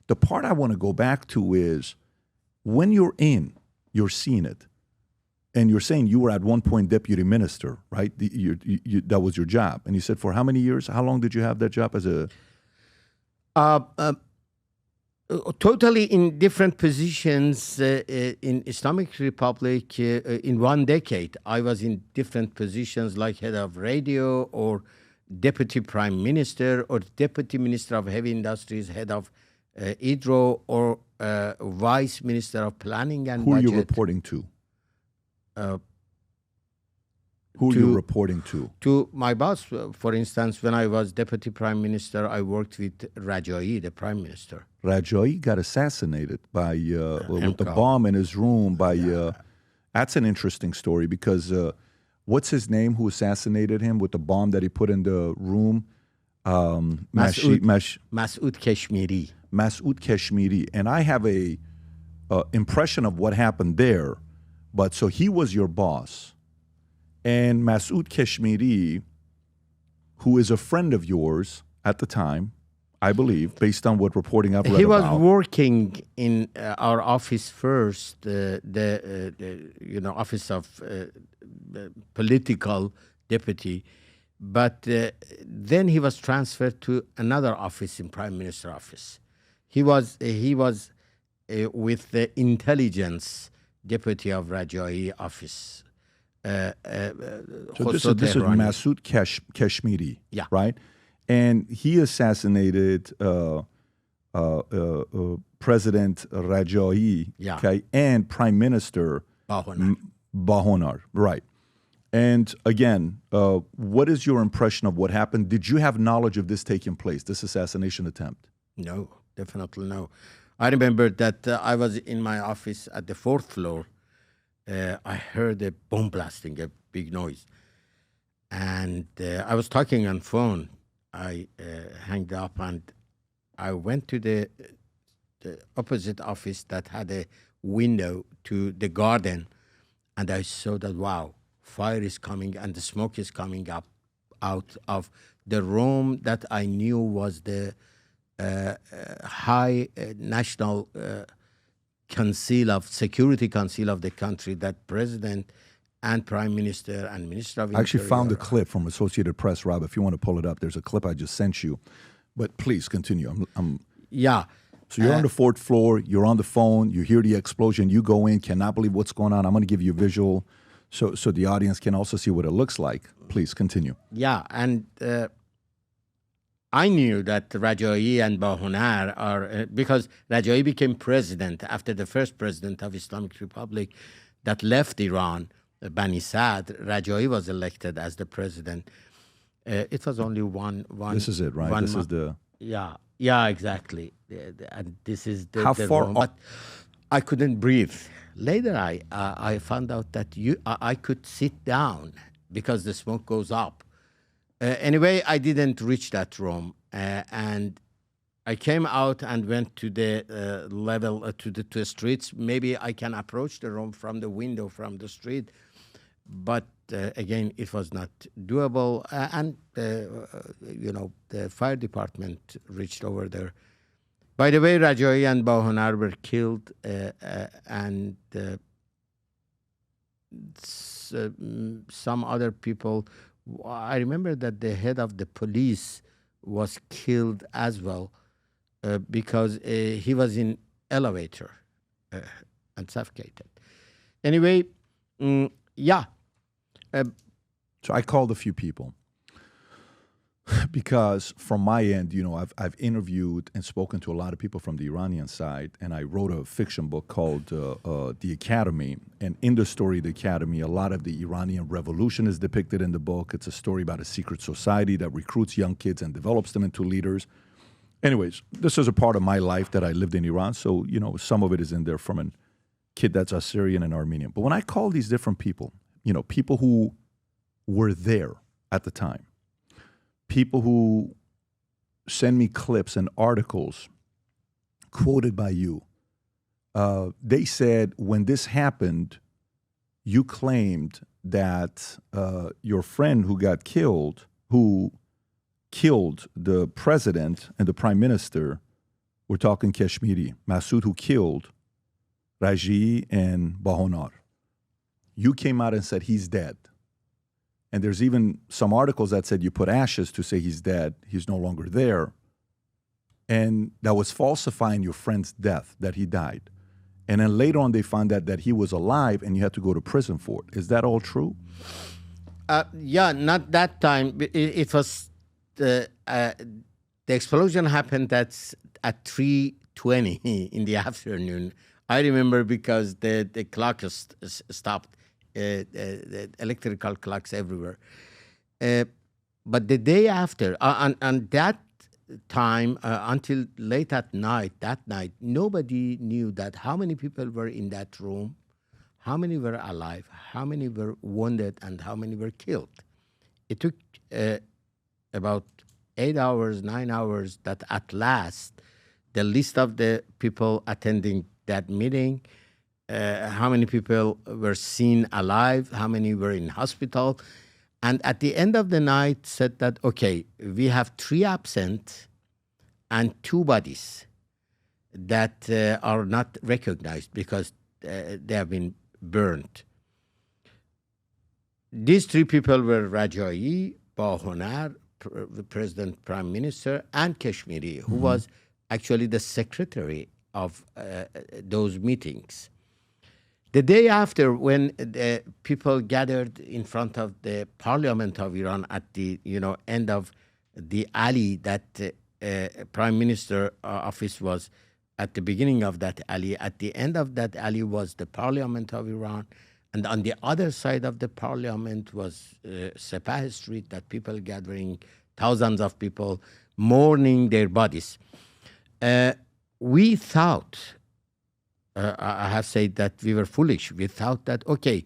The part I want to go back to is when you're you're seeing it. And you're saying you were at one point deputy minister, right? That was your job. And you said for how many years? How long did you have that job as a... Totally in different positions in Islamic Republic in 1 decade. I was in different positions like head of radio or deputy prime minister or deputy minister of heavy industries, head of IDRO or vice minister of planning and budget. Who are you reporting to? Who are you reporting to? To my boss, for instance, when I was deputy prime minister, I worked with Rajai, the prime minister. Rajai got assassinated by with the bomb in his room by. That's an interesting story because what's his name? Who assassinated him with the bomb that he put in the room? Masood Kashmiri. Masood Kashmiri, and I have a impression of what happened there. But so he was your boss, and Masood Kashmiri, who is a friend of yours at the time, I believe, based on what reporting I've read about. He was working in our office first, the office of political deputy, but then he was transferred to another office in Prime Minister office. He was with the intelligence deputy of Rajai office. So this is Masood Kashmiri, yeah, right? And he assassinated President Rajai, yeah, okay, and Prime Minister Bahonar, right? And again, what is your impression of what happened? Did you have knowledge of this taking place, this assassination attempt? No, definitely no. I remember that I was in my office at the 4th floor. I heard a bomb blasting, a big noise. And I was talking on phone. I hanged up and I went to the opposite office that had a window to the garden. And I saw that, wow, fire is coming and the smoke is coming up out of the room that I knew was the high national security council of the country, that president and prime minister and minister of I actually Interior. found a clip from Associated Press, Rob. If you want to pull it up, there's a clip I just sent you. But please continue. Yeah. So you're on the 4th floor. You're on the phone. You hear the explosion. You go in. Cannot believe what's going on. I'm going to give you a visual so the audience can also see what it looks like. Please continue. Yeah, and I knew that Rajai and Bahonar are, because Rajai became president after the first president of Islamic Republic that left Iran, Bani Saad. Rajai was elected as the president. It was only one. This is it, right? This is the... Yeah, exactly. And this is the... How far... But I couldn't breathe. Later, I found out that I could sit down because the smoke goes up. Anyway, I didn't reach that room, and I came out and went to the level to the streets. Maybe I can approach the room from the window from the street, but again, it was not doable. And the fire department reached over there. By the way, Rajai and Bahonar were killed, and some other people. I remember that the head of the police was killed as well because he was in elevator and suffocated. Anyway, yeah. So I called a few people because from my end, I've interviewed and spoken to a lot of people from the Iranian side, and I wrote a fiction book called The Academy. And in the story, The Academy, a lot of the Iranian revolution is depicted in the book. It's a story about a secret society that recruits young kids and develops them into leaders. Anyways, this is a part of my life that I lived in Iran, so, some of it is in there from a kid that's Assyrian and Armenian. But when I call these different people, people who were there at the time, people who send me clips and articles quoted by you, they said when this happened, you claimed that your friend who got killed, who killed the president and the prime minister, We're talking Kashmiri, Masood, who killed Rajai and Bahonar. You came out and said he's dead. And there's even some articles that said you put ashes to say he's dead. He's no longer there. And that was falsifying your friend's death, that he died. And then later on, they found out that he was alive and you had to go to prison for it. Is that all true? Yeah, not that time. It was the explosion happened at 3:20 in the afternoon. I remember because the clock stopped, the electrical clocks everywhere. But the day after, and that time until late at night, that night, nobody knew that how many people were in that room, how many were alive, how many were wounded, and how many were killed. It took about 8 hours, 9 hours, that at last, the list of the people attending that meeting, how many people were seen alive, how many were in hospital. And at the end of the night said that, okay, we have 3 absent and 2 bodies that are not recognized because they have been burned. These 3 people were Rajai, Bahonar, the President, Prime Minister, and Kashmiri, who was actually the secretary of those meetings. The day after, when the people gathered in front of the Parliament of Iran at the end of the alley, that Prime Minister office was at the beginning of that alley. At the end of that alley was the Parliament of Iran, and on the other side of the Parliament was Sepah Street, that people gathering, thousands of people mourning their bodies. We thought, I have said that we were foolish. We thought that, okay,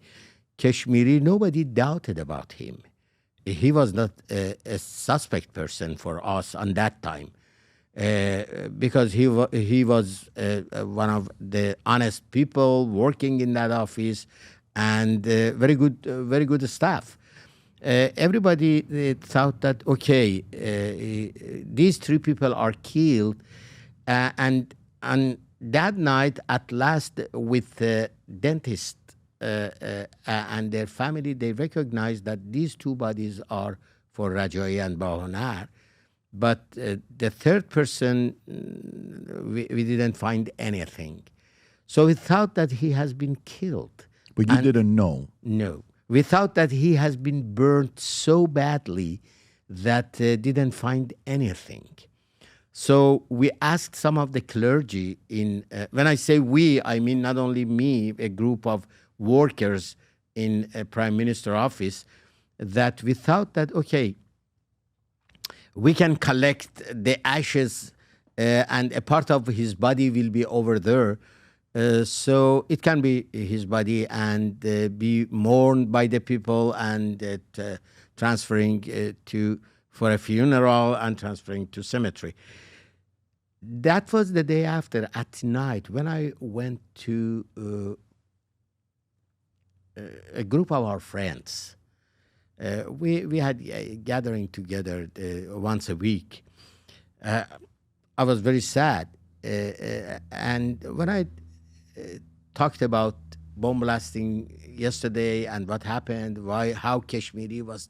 Kashmiri, nobody doubted about him. He was not a suspect person for us on that time, because he was one of the honest people working in that office, and very good staff. Everybody thought that, okay, these 3 people are killed, and that night, at last, with the dentist and their family, they recognized that these 2 bodies are for Rajai and Bahonar. But the 3rd person, we didn't find anything. So we thought that he has been killed. But you didn't know? No. We thought that he has been burnt so badly that didn't find anything. So we asked some of the clergy in, when I say we, I mean not only me, a group of workers in a Prime Minister office, that we thought that, okay, we can collect the ashes and a part of his body will be over there. So it can be his body and be mourned by the people and transferring for a funeral and transferring to cemetery. That was the day after, at night, when I went to a group of our friends. We had a gathering together once a week. I was very sad. And when I talked about bomb blasting yesterday and what happened, how Kashmiri was,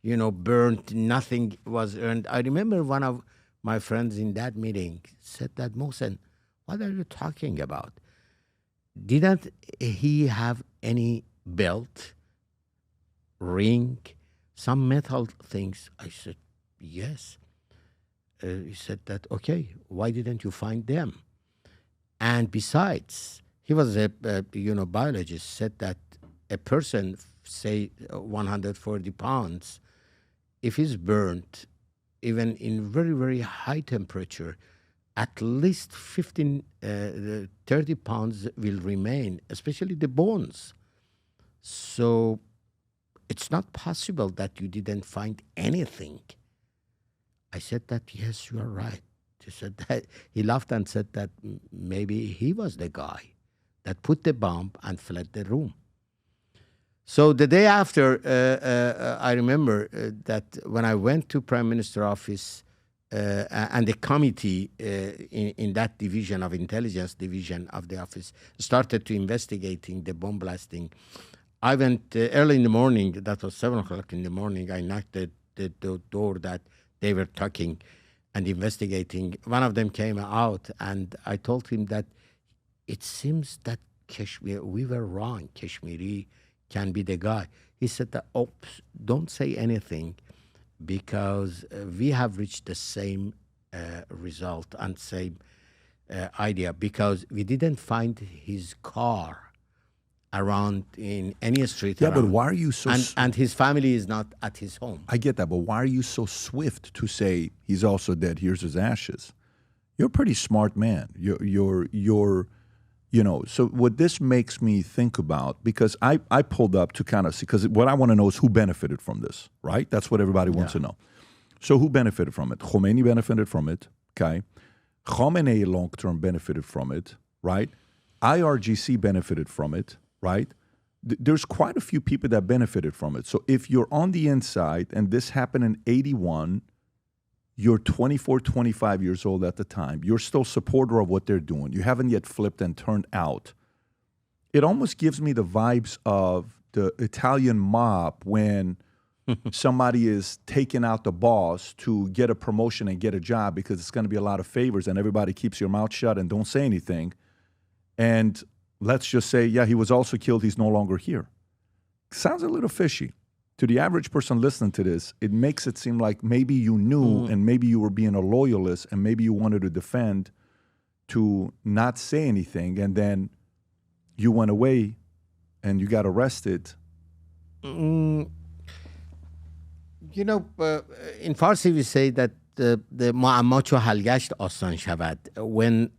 burnt, nothing was earned, I remember one of my friends in that meeting said that, Mohsen, what are you talking about? Didn't he have any belt, ring, some metal things? I said, yes. He said that, okay, why didn't you find them? And besides, he was a biologist, said that a person, say 140 pounds, if he's burnt, even in very, very high temperature, at least 30 pounds will remain, especially the bones. So it's not possible that you didn't find anything. I said that, yes, you are right. He said that, he laughed and said that maybe he was the guy that put the bomb and fled the room. So the day after, I remember that when I went to Prime Minister office, and the committee in that division of intelligence division of the office started to investigating the bomb blasting. I went early in the morning, that was 7 o'clock in the morning, I knocked at the door that they were talking and investigating. One of them came out, and I told him that it seems that Kashmir, we were wrong, Kashmiri can be the guy. He said that, oops, don't say anything, because we have reached the same result and same idea, because we didn't find his car around in any street. Yeah, around. but why are you so... And his family is not at his home. I get that, but why are you so swift to say he's also dead, here's his ashes? You're a pretty smart man. You're you know, so what this makes me think about, because I pulled up to kind of see, because what I want to know is who benefited from this, right? That's what everybody wants to know. So who benefited from it? Khomeini benefited from it, okay? Khamenei long-term benefited from it, right? IRGC benefited from it, right? There's quite a few people that benefited from it. So if you're on the inside, and this happened in 81, you're 24, 25 years old at the time. You're still supporter of what they're doing. You haven't yet flipped and turned out. It almost gives me the vibes of the Italian mob when somebody is taking out the boss to get a promotion and get a job because it's going to be a lot of favors, and everybody keeps your mouth shut and don't say anything. And let's just say, yeah, he was also killed. He's no longer here. Sounds a little fishy. To the average person listening to this, it makes it seem like maybe you knew and maybe you were being a loyalist and maybe you wanted to defend to not say anything, and then you went away and you got arrested. You know, in Farsi we say that the معما چو حل گشت آسان شود. When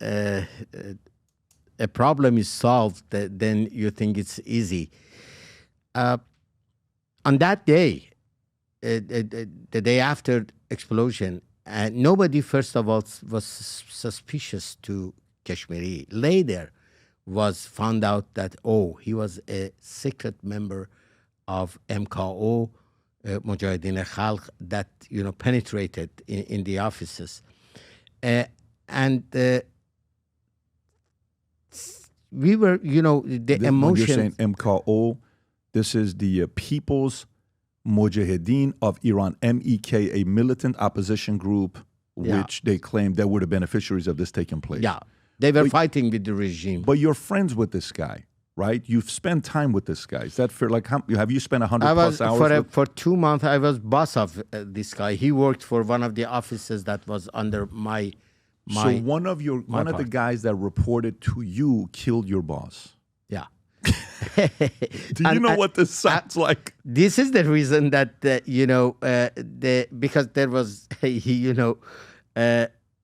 a problem is solved, then you think it's easy. On that day, the day after explosion, nobody, first of all, was suspicious to Kashmiri. Later was found out that, oh, he was a secret member of MKO, Mujahideen-e-Khalq, that, you know, penetrated in the offices. And we were, you know, the emotion... When you're saying MKO, this is the People's Mujahideen of Iran, MEK, a militant opposition group, which they claim they were the beneficiaries of this taking place. Yeah, they were fighting with the regime. But you're friends with this guy, right? You've spent time with this guy. Is that fair? Like, have you spent 100 plus hours? For 2 months, I was boss of this guy. He worked for one of the offices that was under my so one of the guys that reported to you killed your boss. Yeah. Do you know what this sounds like? This is the reason that you know, because there was you know,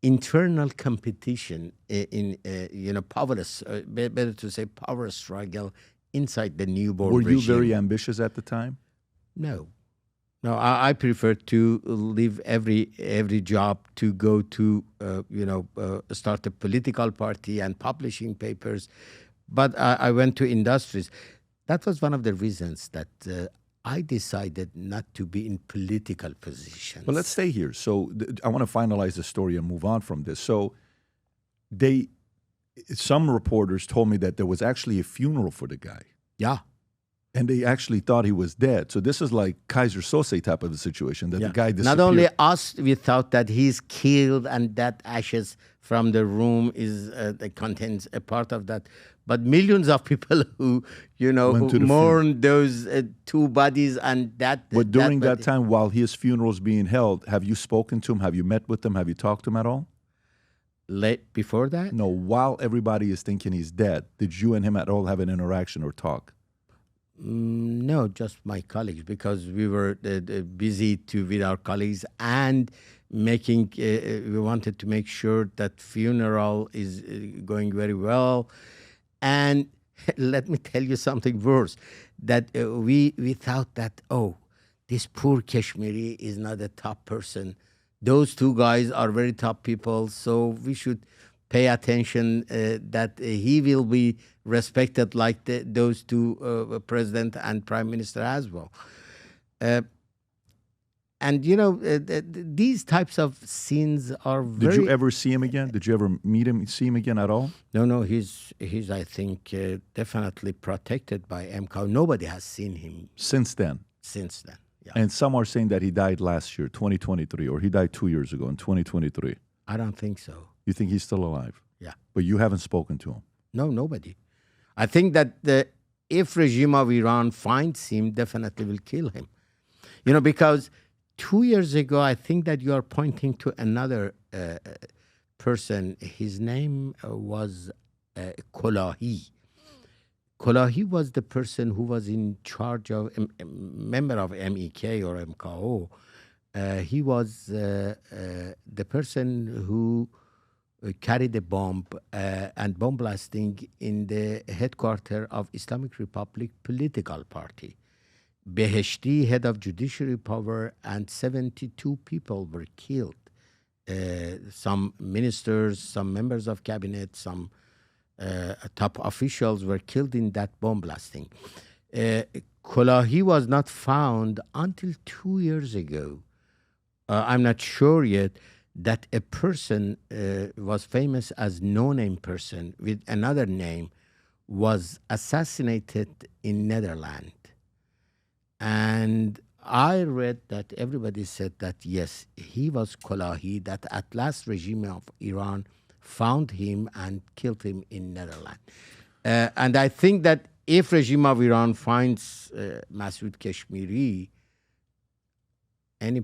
internal competition in you know, powerless, better to say power struggle inside the newborn regime. Were you very ambitious at the time? No, I prefer to leave every job to go to you know, start a political party and publishing papers. But I went to industries. That was one of the reasons that I decided not to be in political positions. Well, let's stay here. So I want to finalize the story and move on from this. So some reporters told me that there was actually a funeral for the guy. Yeah. And they actually thought he was dead. So this is like Kaiser Sose type of a situation, that the guy disappeared. Not only us, we thought that he's killed and that ashes from the room is that contains a part of that. But millions of people who, you know, who mourn those two bodies and that. But during that time, while his funeral is being held, have you spoken to him? Have you met with him? Have you talked to him at all? Before that? No, while everybody is thinking he's dead, did you and him at all have an interaction or talk? No, just my colleagues, because we were busy with our colleagues and making. We wanted to make sure that funeral is going very well. And let me tell you something worse, that we thought that, oh, this poor Kashmiri is not a top person. Those two guys are very top people, so we should pay attention that he will be respected like those two, president and prime minister as well. And these types of scenes are very. Did you ever see him again? Did you ever see him again at all? No. He's I think definitely protected by MCOW. Nobody has seen him since then. Yeah. And some are saying that he died last year, 2023, or he died 2 years ago in 2023. I don't think so. You think he's still alive? Yeah. But you haven't spoken to him? No, nobody. I think that if regime of Iran finds him, definitely will kill him. Because 2 years ago, I think that you are pointing to another person. His name was Kolahi. Kolahi was the person who was in charge of, a member of MEK or MKO. He was the person who carried a bomb and bomb blasting in the headquarters of Islamic Republic political party. Beheshti, head of judiciary power, and 72 people were killed. Some ministers, some members of cabinet, some top officials were killed in that bomb blasting. Kolahi was not found until 2 years ago. I'm not sure yet that a person was famous as no-name person with another name was assassinated in Netherlands. And I read that everybody said that, yes, he was Kolahi, that at last regime of Iran found him and killed him in Netherlands. And I think that if regime of Iran finds Masood Kashmiri, any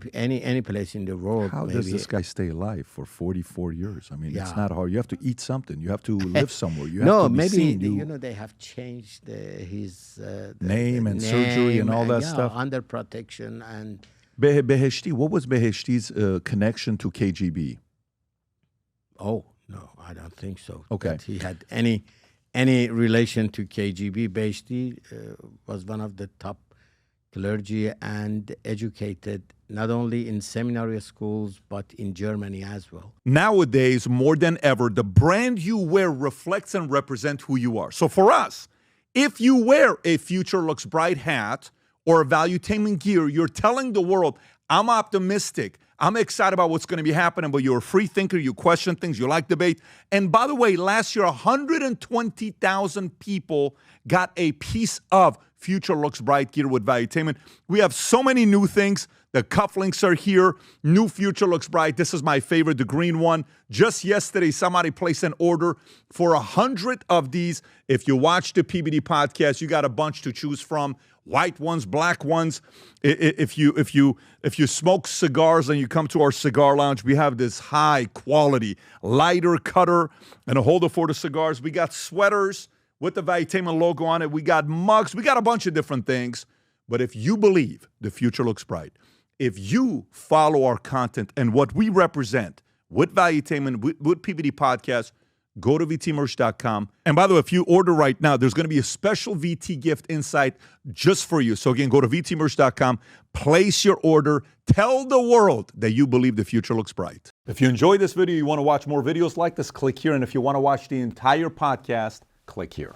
place in the world. How does this guy stay alive for 44 years? I mean, it's not hard. You have to eat something. You have to live somewhere. You have to be seen. They have changed his name and surgery and all that stuff. Under protection and. Beheshti, what was Beheshti's connection to KGB? Oh no, I don't think so. Okay, that he had any relation to KGB. Beheshti was one of the top clergy and educated not only in seminary schools, but in Germany as well. Nowadays, more than ever, the brand you wear reflects and represents who you are. So for us, if you wear a Future Looks Bright hat or a Valuetainment gear, you're telling the world, I'm optimistic, I'm excited about what's going to be happening, but you're a free thinker, you question things, you like debate. And by the way, last year, 120,000 people got a piece of Future Looks Bright gear with Valuetainment. We have so many new things. The cufflinks are here. New Future Looks Bright. This is my favorite, the green one. Just yesterday, somebody placed an order for 100 of these. If you watch the PBD podcast, you got a bunch to choose from. White ones, black ones. If you smoke cigars and you come to our cigar lounge, we have this high quality lighter cutter and a holder for the cigars. We got sweaters with the Valuetainment logo on it. We got mugs. We got a bunch of different things. But if you believe the future looks bright, if you follow our content and what we represent with Valuetainment, with PBD Podcast, go to vtmerch.com. And by the way, if you order right now, there's going to be a special VT gift inside just for you. So again, go to vtmerch.com, place your order, tell the world that you believe the future looks bright. If you enjoyed this video, you want to watch more videos like this, click here. And if you want to watch the entire podcast, click here.